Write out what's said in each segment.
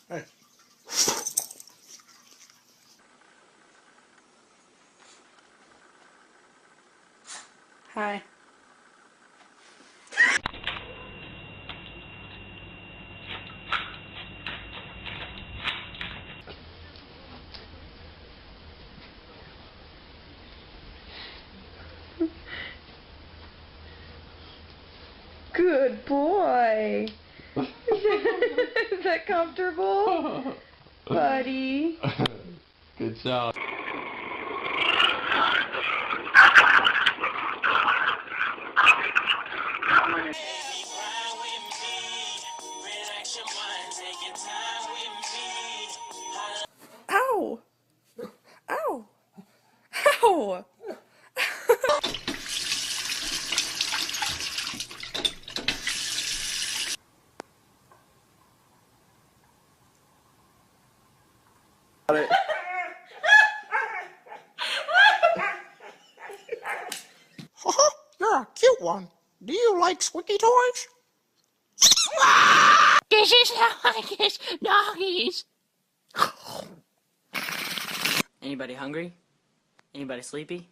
Hey. Hi. Good boy. Is that comfortable? Buddy. Good job. Ow! Ow! Ow! You're a cute one. Do you like squeaky toys? This is how I kiss doggies. Anybody hungry? Anybody sleepy?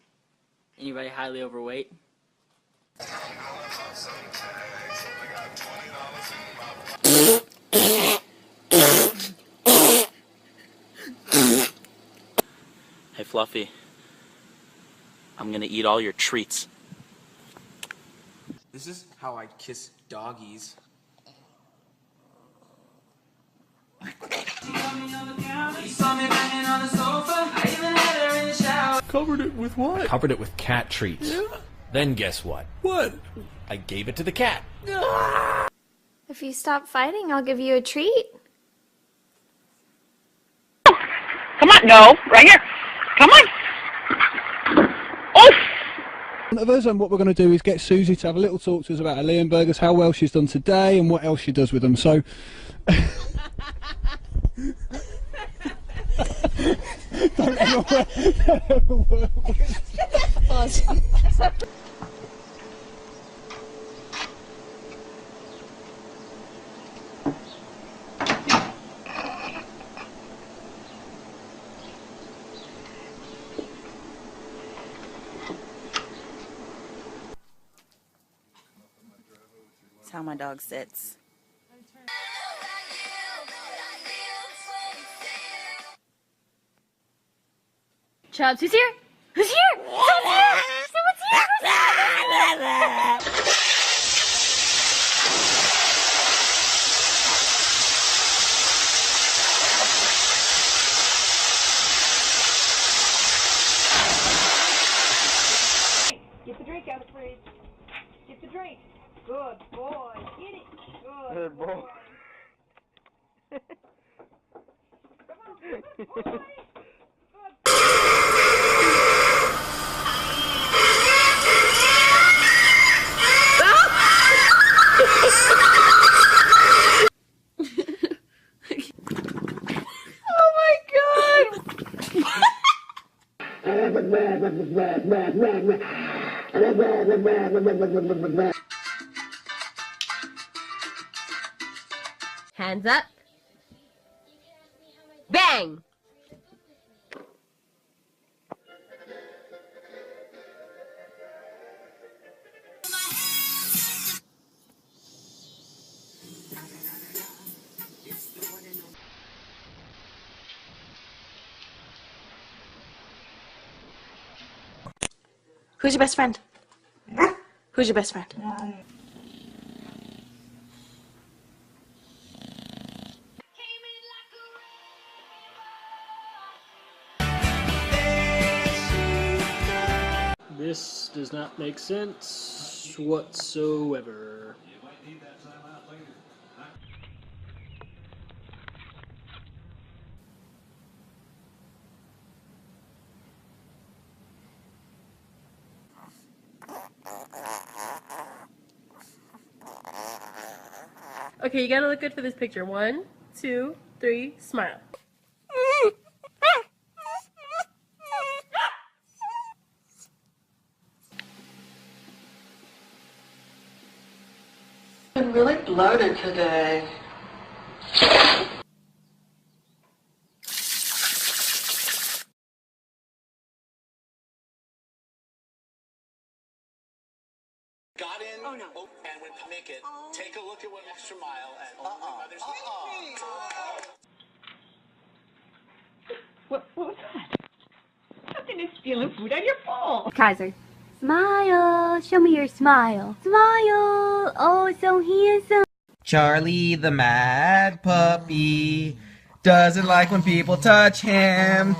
Anybody highly overweight? Hey Fluffy, I'm gonna eat all your treats. This is how I kiss doggies. Covered it with what? Covered it with cat treats. Yeah. Then guess what? What? I gave it to the cat. If you stop fighting, I'll give you a treat. Come on, no, right here. Come on. Of us, and what we're going to do is get Susie to have a little talk to us about her Leonbergers, how well she's done today, and what else she does with them. So, don't ever work with. Awesome. That's how my dog sits. Chubbs, who's here? Who's here? Someone's here! Someone's here! Get the drink out, please. Get the drink. Good boy. Get it. Good boy. Come on, good boy. Oh my god! Hands up. Bang! Who's your best friend? Who's your best friend? This does not make sense whatsoever. Okay, you gotta look good for this picture. 1, 2, 3, smile. I'm really bloated today. Got in, and when make it, take a look at 1 Extra Mile and Mother's What was that? Nothing is stealing food out of your bowl. Kaiser. Smile. Show me your smile. Smile. Oh, so handsome. Charlie the mad puppy doesn't like when people touch him.